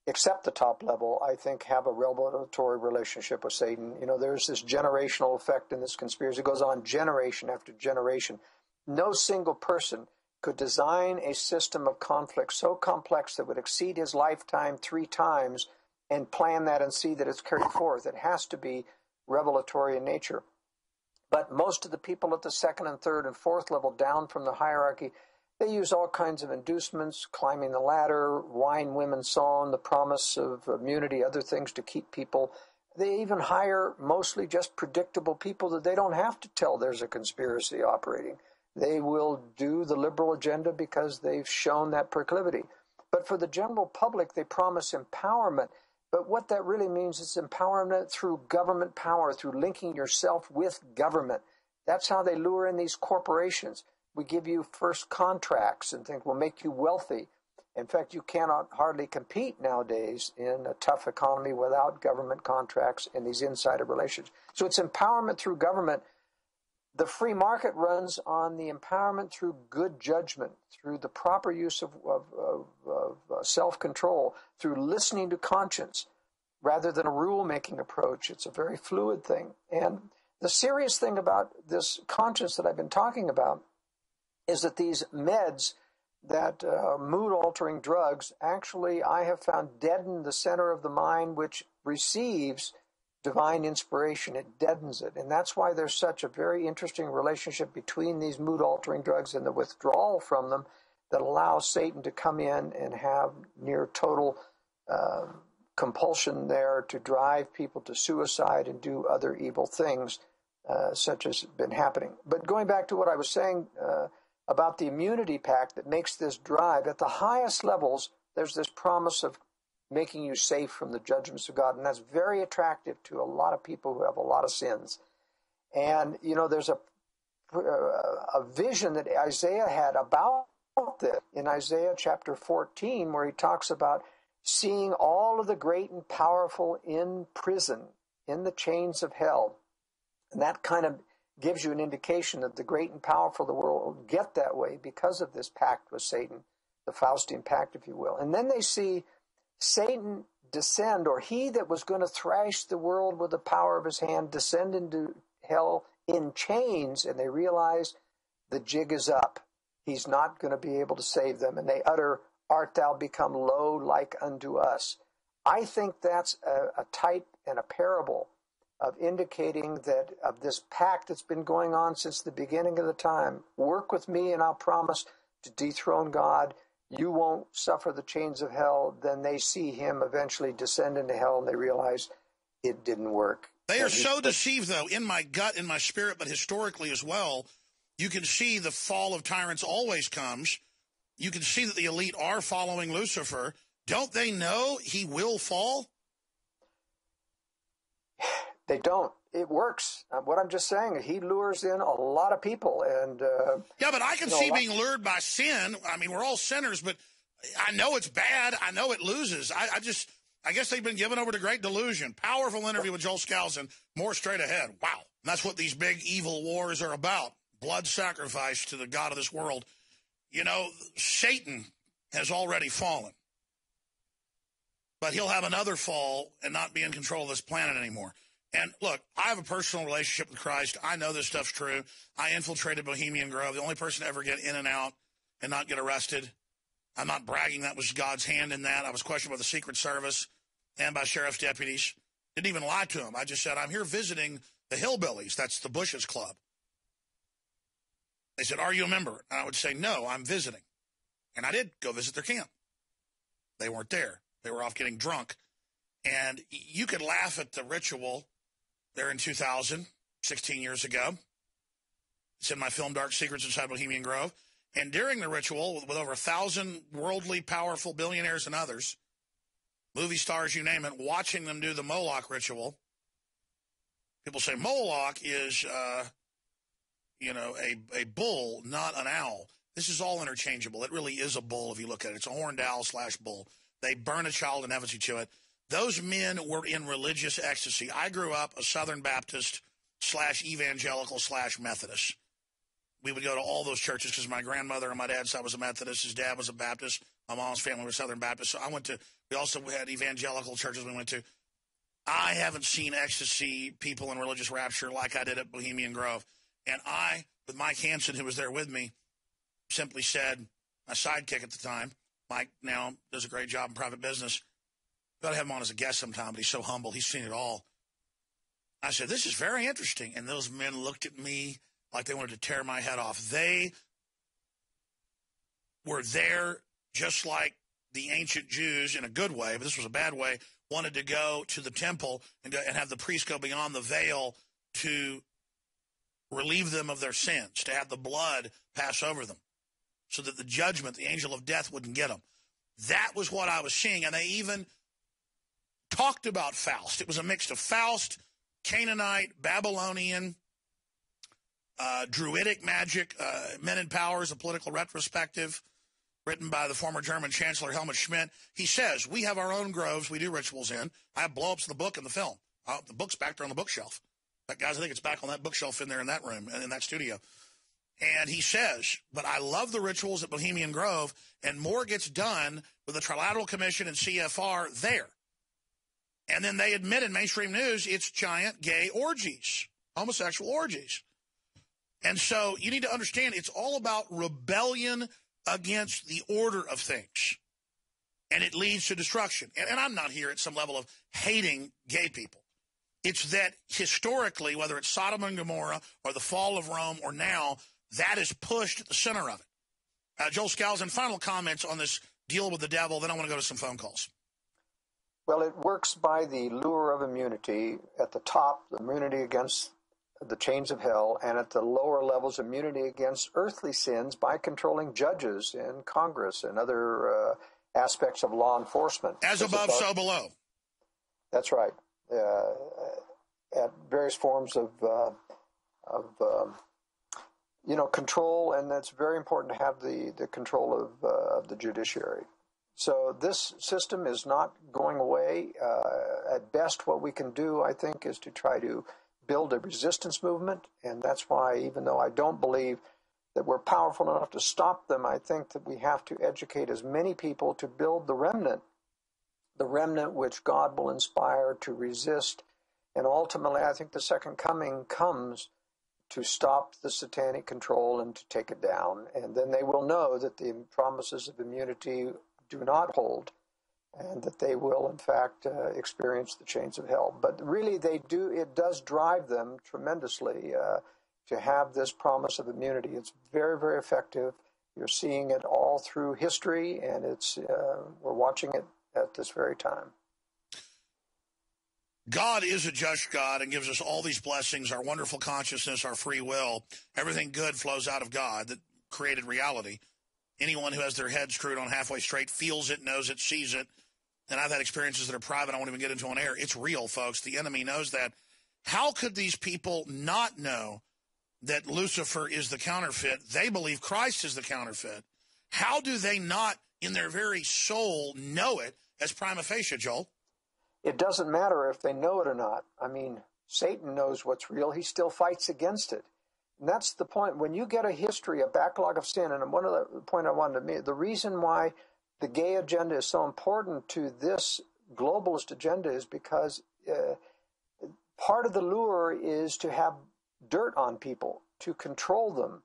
except the top level, I think, have a revelatory relationship with Satan. There's this generational effect in this conspiracy. It goes on generation after generation. No single person could design a system of conflict so complex that would exceed his lifetime 3 times and plan that and see that it's carried forth. It has to be revelatory in nature. But most of the people at the second and third and fourth level down from the hierarchy, they use all kinds of inducements, climbing the ladder, wine, women, song, the promise of immunity, other things to keep people. They even hire mostly just predictable people that they don't have to tell there's a conspiracy operating. They will do the liberal agenda because they've shown that proclivity. But for the general public, they promise empowerment. But what that really means is empowerment through government power, through linking yourself with government. That's how they lure in these corporations. We give you first contracts and think we'll make you wealthy. In fact, you cannot hardly compete nowadays in a tough economy without government contracts and these insider relations. So it's empowerment through government. The free market runs on the empowerment through good judgment, through the proper use of self-control, through listening to conscience, rather than a rule-making approach. It's a very fluid thing. And the serious thing about this conscience that I've been talking about is that these meds that mood-altering drugs actually, I have found, deaden the center of the mind which receives divine inspiration. It deadens it. And that's why there's such a very interesting relationship between these mood-altering drugs and the withdrawal from them that allows Satan to come in and have near total compulsion there to drive people to suicide and do other evil things, such as been happening. But going back to what I was saying about the immunity pact that makes this drive, at the highest levels, there's this promise of making you safe from the judgments of God, and that's very attractive to a lot of people who have a lot of sins. And, there's a vision that Isaiah had about this in Isaiah chapter 14, where he talks about seeing all of the great and powerful in prison, in the chains of hell. And that kind of gives you an indication that the great and powerful of the world will get that way because of this pact with Satan, the Faustian pact, if you will. And then they see Satan descend, or he that was going to thrash the world with the power of his hand, descend into hell in chains, and they realize the jig is up. He's not going to be able to save them. And they utter, "Art thou become low like unto us?" I think that's a type and a parable of indicating that of this pact that's been going on since the beginning of the time. Work with me and I'll promise to dethrone God. You won't suffer the chains of hell. Then they see him eventually descend into hell, and they realize it didn't work. They are so deceived, though, in my gut, in my spirit, but historically as well. You can see the fall of tyrants always comes. You can see that the elite are following Lucifer. Don't they know he will fall? They don't. It works. What I'm just saying, he lures in a lot of people. And yeah, but I can see being lured by sin. I mean, we're all sinners, but I know it's bad. I know it loses. I guess they've been given over to great delusion. Powerful interview with Joel Skousen. More straight ahead. Wow. And that's what these big evil wars are about. Blood sacrifice to the God of this world. Satan has already fallen. But he'll have another fall and not be in control of this planet anymore. And look, I have a personal relationship with Christ. I know this stuff's true. I infiltrated Bohemian Grove, the only person to ever get in and out and not get arrested. I'm not bragging. That was God's hand in that. I was questioned by the Secret Service and by sheriff's deputies. Didn't even lie to them. I just said, I'm here visiting the Hillbillies. That's the Bush's Club. They said, are you a member? And I would say, no, I'm visiting. And I did go visit their camp. They weren't there. They were off getting drunk. And you could laugh at the ritual there in 2000, 16 years ago. It's in my film, Dark Secrets Inside Bohemian Grove. And during the ritual, with over 1,000 worldly, powerful billionaires and others, movie stars, you name it, watching them do the Moloch ritual, people say Moloch is, a bull, not an owl. This is all interchangeable. It really is a bull if you look at it. It's a horned owl / bull. They burn a child in effigy to it. Those men were in religious ecstasy. I grew up a Southern Baptist / evangelical / Methodist. We would go to all those churches because my grandmother on my dad's side was a Methodist. His dad was a Baptist. My mom's family was Southern Baptist. So we also had evangelical churches we went to. I haven't seen ecstasy people in religious rapture like I did at Bohemian Grove. And I, with Mike Hansen, who was there with me, simply said, my sidekick at the time, Mike now does a great job in private business. Got to have him on as a guest sometime, but he's so humble. He's seen it all. I said, this is very interesting. And those men looked at me like they wanted to tear my head off. They were there just like the ancient Jews, in a good way, but this was a bad way, wanted to go to the temple and have the priest go beyond the veil to relieve them of their sins, to have the blood pass over them so that the judgment, the angel of death, wouldn't get them. That was what I was seeing. And they even talked about Faust. It was a mix of Faust, Canaanite, Babylonian, Druidic magic, Men in Power is a political retrospective written by the former German Chancellor Helmut Schmidt. He says, we have our own groves we do rituals in. I have blow-ups of the book and the film. The book's back there on the bookshelf. But guys, I think it's back on that bookshelf in there in that room, in that studio. And he says, but I love the rituals at Bohemian Grove, and more gets done with the Trilateral Commission and CFR there. And then they admit in mainstream news it's giant gay orgies, homosexual orgies. And so you need to understand it's all about rebellion against the order of things. And it leads to destruction. And I'm not here at some level of hating gay people. It's that historically, whether it's Sodom and Gomorrah or the fall of Rome or now, that is pushed at the center of it. Joel Skousen, final comments on this deal with the devil, then I want to go to some phone calls. Well, it works by the lure of immunity. At the top, the immunity against the chains of hell, and at the lower levels, immunity against earthly sins by controlling judges in Congress and other aspects of law enforcement. As above, so below. That's right. At various forms of control, and it's very important to have the control of the judiciary. So this system is not going away. At best, what we can do, I think, is to try to build a resistance movement, and that's why, even though I don't believe that we're powerful enough to stop them, I think that we have to educate as many people to build the remnant which God will inspire to resist. And ultimately, I think the second coming comes to stop the satanic control and to take it down. And then they will know that the promises of immunity do not hold, and that they will, in fact, experience the chains of hell. But really, it does drive them tremendously to have this promise of immunity. It's very, very effective. You're seeing it all through history, and we're watching it at this very time. God is a just God and gives us all these blessings, our wonderful consciousness, our free will. Everything good flows out of God that created reality. Anyone who has their head screwed on halfway straight feels it, knows it, sees it. And I've had experiences that are private I won't even get into on air. It's real, folks. The enemy knows that. How could these people not know that Lucifer is the counterfeit? They believe Christ is the counterfeit. How do they not, in their very soul, know it as prima facie, Joel? It doesn't matter if they know it or not. I mean, Satan knows what's real. He still fights against it. And that's the point. When you get a history, a backlog of sin, and one of the point I wanted to make, the reason why the gay agenda is so important to this globalist agenda is because part of the lure is to have dirt on people, to control them,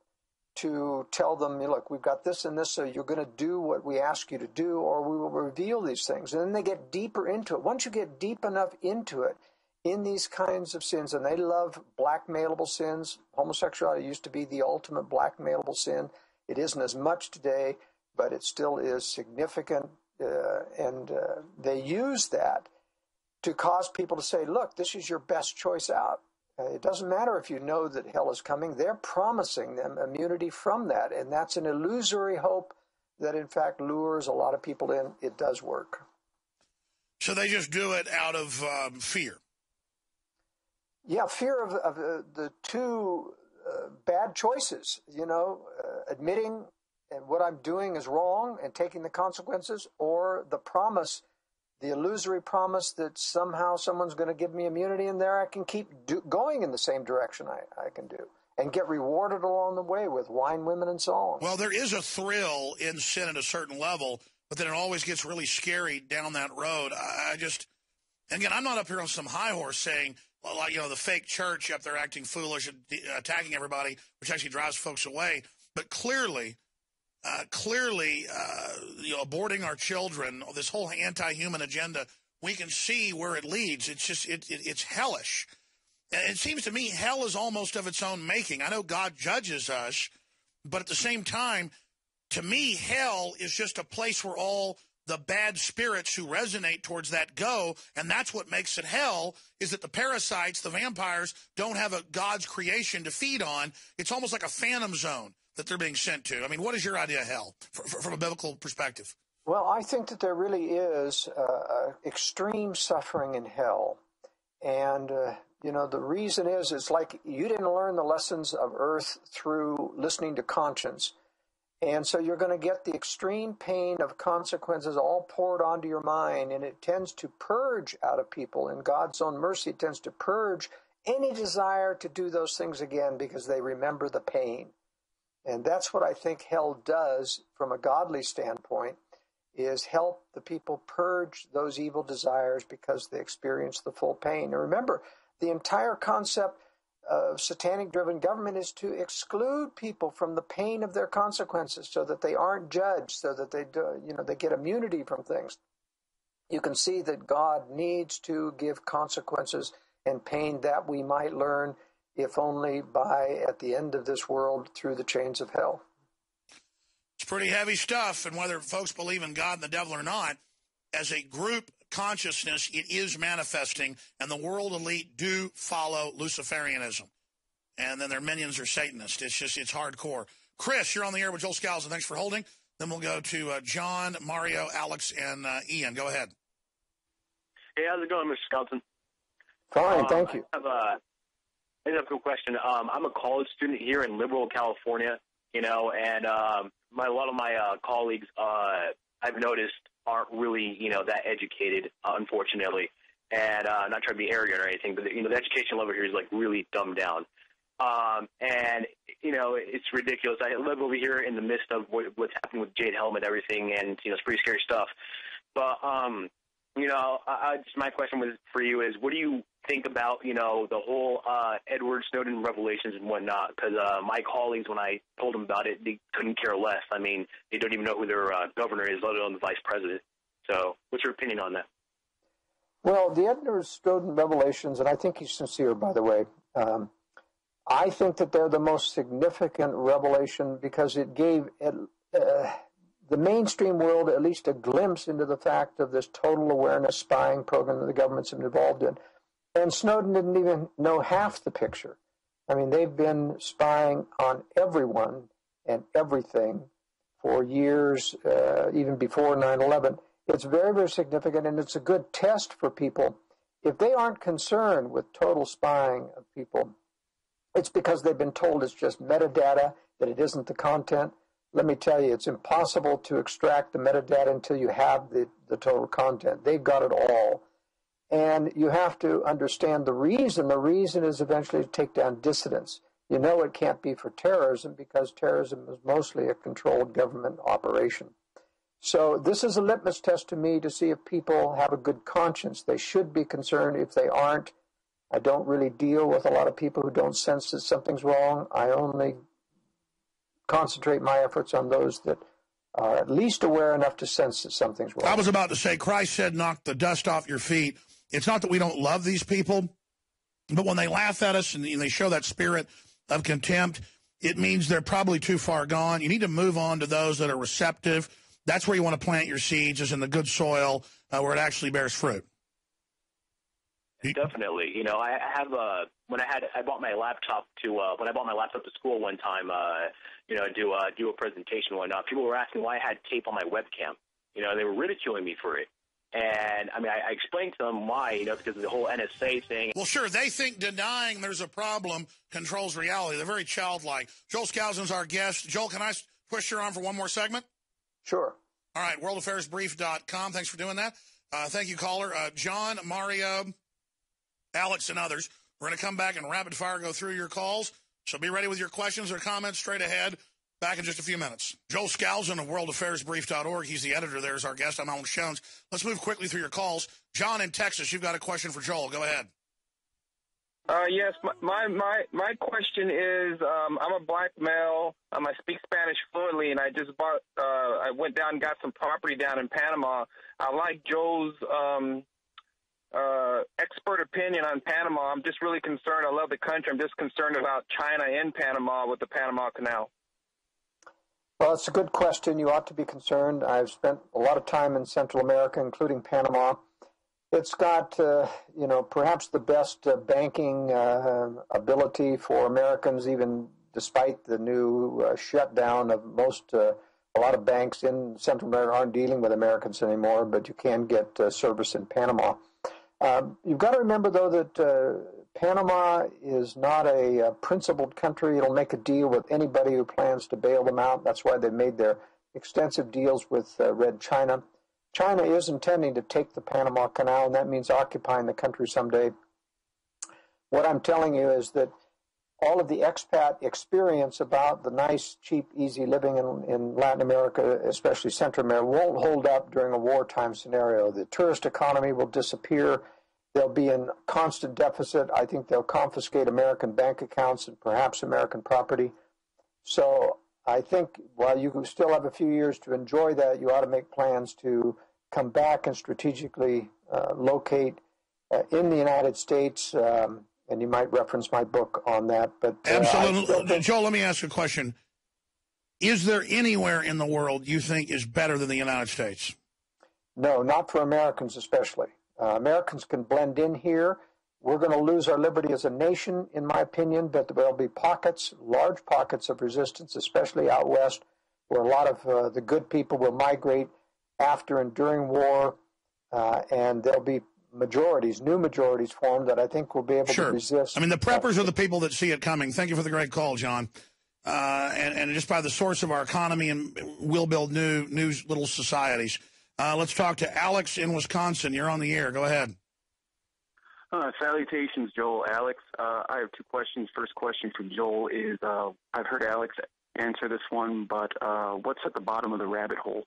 to tell them, look, we've got this and this, so you're going to do what we ask you to do, or we will reveal these things. And then they get deeper into it. Once you get deep enough into it, in these kinds of sins, and they love blackmailable sins. Homosexuality used to be the ultimate blackmailable sin. It isn't as much today, but it still is significant. And they use that to cause people to say, look, this is your best choice out. It doesn't matter if you know that hell is coming. They're promising them immunity from that. And that's an illusory hope that, in fact, lures a lot of people in. It does work. So they just do it out of fear. Yeah, fear of the two bad choices, admitting what I'm doing is wrong and taking the consequences, or the promise, the illusory promise that somehow someone's going to give me immunity, and there I can keep going in the same direction I can do and get rewarded along the way with wine, women, and so on. Well, there is a thrill in sin at a certain level, but then it always gets really scary down that road. Again, I'm not up here on some high horse saying, well, like, the fake church up there acting foolish and attacking everybody, which actually drives folks away. But clearly, aborting our children, this whole anti-human agenda, we can see where it leads. It's just, it's hellish. And it seems to me hell is almost of its own making. I know God judges us, but at the same time, to me, hell is just a place where all the bad spirits who resonate towards that go, and that's what makes it hell, is that the parasites, the vampires, don't have a God's creation to feed on. It's almost like a phantom zone that they're being sent to. I mean, what is your idea of hell from a biblical perspective? Well, I think that there really is extreme suffering in hell. And, the reason is, it's like you didn't learn the lessons of earth through listening to conscience. And so you're going to get the extreme pain of consequences all poured onto your mind, and it tends to purge out of people. In God's own mercy, it tends to purge any desire to do those things again because they remember the pain. And that's what I think hell does from a godly standpoint, is help the people purge those evil desires because they experience the full pain. And remember, the entire concept of satanic-driven government is to exclude people from the pain of their consequences so that they aren't judged, so that they get immunity from things. You can see that God needs to give consequences and pain that we might learn, if only at the end of this world, through the chains of hell. It's pretty heavy stuff, and whether folks believe in God and the devil or not, as a group consciousness, it is manifesting, and the world elite do follow Luciferianism. And then their minions are Satanists. It's hardcore. Chris, you're on the air with Joel Skousen. Thanks for holding. Then we'll go to John, Mario, Alex, and Ian. Go ahead. Hey, how's it going, Mr. Skousen? Fine, thank you. I have a good question. I'm a college student here in liberal California, and a lot of my colleagues, I've noticed, aren't really, that educated, unfortunately. And not trying to be arrogant or anything, but, the education level here is, like, really dumbed down. And, it's ridiculous. I live over here in the midst of what's happening with Jade Helm and everything, and, it's pretty scary stuff. But, just my question for you is, what do you think about, the whole Edward Snowden revelations and whatnot? Because my colleagues, when I told them about it, they couldn't care less. I mean, they don't even know who their governor is, let alone the vice president. So what's your opinion on that? Well, the Edward Snowden revelations, and I think he's sincere, by the way, I think that they're the most significant revelation because it gave the mainstream world at least a glimpse into the fact of this total awareness spying program that the government's been involved in. And Snowden didn't even know half the picture. I mean, they've been spying on everyone and everything for years, even before 9/11. It's very, very significant, and it's a good test for people. If they aren't concerned with total spying of people, it's because they've been told it's just metadata, that it isn't the content. Let me tell you, it's impossible to extract the metadata until you have the total content. They've got it all. And you have to understand the reason. The reason is eventually to take down dissidents. You know it can't be for terrorism because terrorism is mostly a controlled government operation. So this is a litmus test to me to see if people have a good conscience. They should be concerned. If they aren't, I don't really deal with a lot of people who don't sense that something's wrong. I only concentrate my efforts on those that are at least aware enough to sense that something's wrong. I was about to say, Christ said, knock the dust off your feet. It's not that we don't love these people, but when they laugh at us and they show that spirit of contempt, it means they're probably too far gone. You need to move on to those that are receptive. That's where you want to plant your seeds, is in the good soil where it actually bears fruit. Definitely. I have when I bought my laptop to school one time, do a presentation and whatnot. People were asking why I had tape on my webcam. They were ridiculing me for it. And, I mean, I explained to them why, because of the whole NSA thing. Well, sure, they think denying there's a problem controls reality. They're very childlike. Joel Skousen's our guest. Joel, can I push you on for one more segment? Sure. All right, worldaffairsbrief.com. Thanks for doing that. Thank you, caller. John, Mario, Alex, and others. We're going to come back and rapid fire go through your calls. So be ready with your questions or comments straight ahead. Back in just a few minutes. Joel Skousen of worldaffairsbrief.org. He's the editor there as our guest. I'm Alex Jones. Let's move quickly through your calls. John in Texas, you've got a question for Joel. Go ahead. Yes, my question is, I'm a black male. I speak Spanish fluently, and I went down and got some property down in Panama. I like Joel's expert opinion on Panama. I'm just really concerned. I love the country. I'm just concerned about China in Panama with the Panama Canal. Well, it's a good question. You ought to be concerned. I've spent a lot of time in Central America, including Panama. It's got, perhaps the best banking ability for Americans, even despite the new shutdown of a lot of banks in Central America aren't dealing with Americans anymore, but you can get service in Panama. You've got to remember, though, that Panama is not a principled country. It'll make a deal with anybody who plans to bail them out. That's why they made their extensive deals with Red China. China is intending to take the Panama Canal, and that means occupying the country someday. What I'm telling you is that all of the expat experience about the nice, cheap, easy living in Latin America, especially Central America, won't hold up during a wartime scenario. The tourist economy will disappear. They'll be in constant deficit. I think they'll confiscate American bank accounts and perhaps American property. So I think while you still have a few years to enjoy that, you ought to make plans to come back and strategically locate in the United States. And you might reference my book on that. But absolutely. Joel, let me ask you a question. Is there anywhere in the world you think is better than the United States? No, not for Americans especially. Americans can blend in here. We're going to lose our liberty as a nation, in my opinion, but there'll be pockets, large pockets of resistance, especially out west, where a lot of the good people will migrate after and during war, and there'll be new majorities formed that I think will be able to resist. I mean, the preppers are the people that see it coming. Thank you for the great call, John. And just by the source of our economy, and we'll build new little societies. Let's talk to Alex in Wisconsin. You're on the air. Go ahead. Salutations, Joel. Alex, I have two questions. First question for Joel is, I've heard Alex answer this one, but what's at the bottom of the rabbit hole?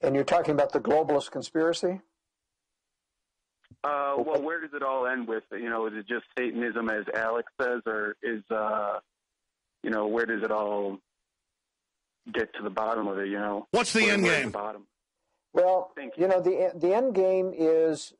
And you're talking about the globalist conspiracy? Well, where does it all end with? Is it just Satanism, as Alex says, or is, where does it all get to the bottom of it, What's the end game? Well, the end game is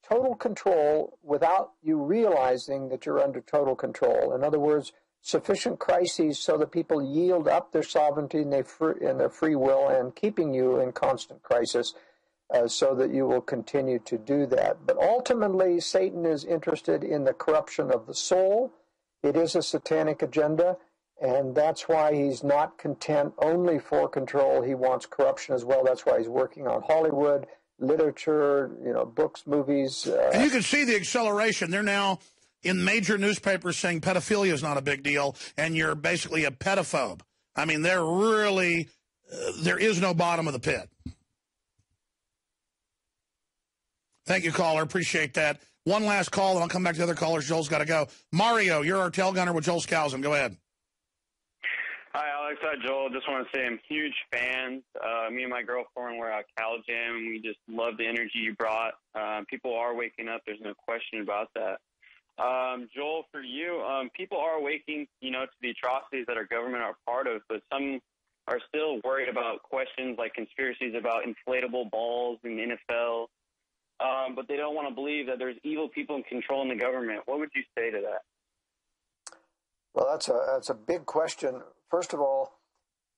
total control without you realizing that you're under total control. In other words, sufficient crises so that people yield up their sovereignty and their free will, and keeping you in constant crisis so that you will continue to do that. But ultimately, Satan is interested in the corruption of the soul. It is a satanic agenda, and that's why he's not content only for control. He wants corruption as well. That's why he's working on Hollywood, literature, books, movies. And you can see the acceleration. They're now in major newspapers saying pedophilia is not a big deal, and you're basically a pedophobe. I mean, they're really, there is no bottom of the pit. Thank you, caller. Appreciate that. One last call, and I'll come back to the other callers. Joel's got to go. Mario, you're our tail gunner with Joel Skousen. Go ahead. Hi, Alex. Hi, Joel. Just want to say I'm huge fans. Me and my girlfriend were at Cal Jam, and we just love the energy you brought. People are waking up. There's no question about that. Joel, for you, people are waking, to the atrocities that our government are part of, but some are still worried about questions like conspiracies about inflatable balls in the NFL, but they don't want to believe that there's evil people in control in the government. What would you say to that? Well, that's a big question. First of all,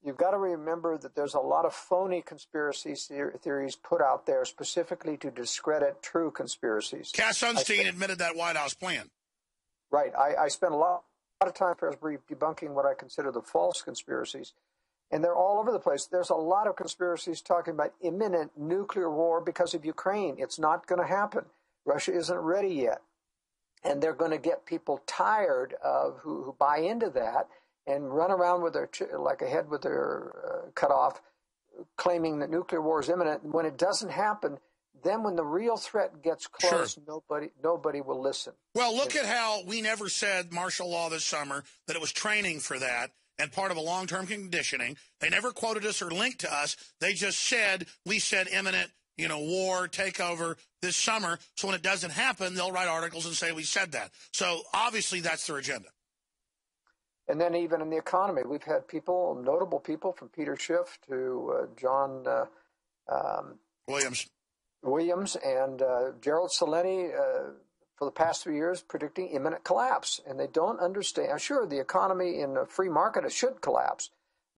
you've got to remember that there's a lot of phony conspiracy theories put out there specifically to discredit true conspiracies. Cass Sunstein admitted that White House plan. Right. I spent a lot of time debunking what I consider the false conspiracies, and they're all over the place. There's a lot of conspiracies talking about imminent nuclear war because of Ukraine. It's not going to happen. Russia isn't ready yet. And they're going to get people tired of who buy into that and run around with like a head with their cut off, claiming that nuclear war is imminent. And when it doesn't happen, then when the real threat gets close, nobody will listen. Well, look at how we never said martial law this summer, that it was training for that and part of a long-term conditioning. They never quoted us or linked to us. They just said, we said imminent, war, takeover this summer. So when it doesn't happen, they'll write articles and say we said that. So obviously that's their agenda. And then even in the economy, we've had notable people from Peter Schiff to John Williams and Gerald Saleni for the past 3 years predicting imminent collapse. And they don't understand. Sure, the economy in a free market, it should collapse.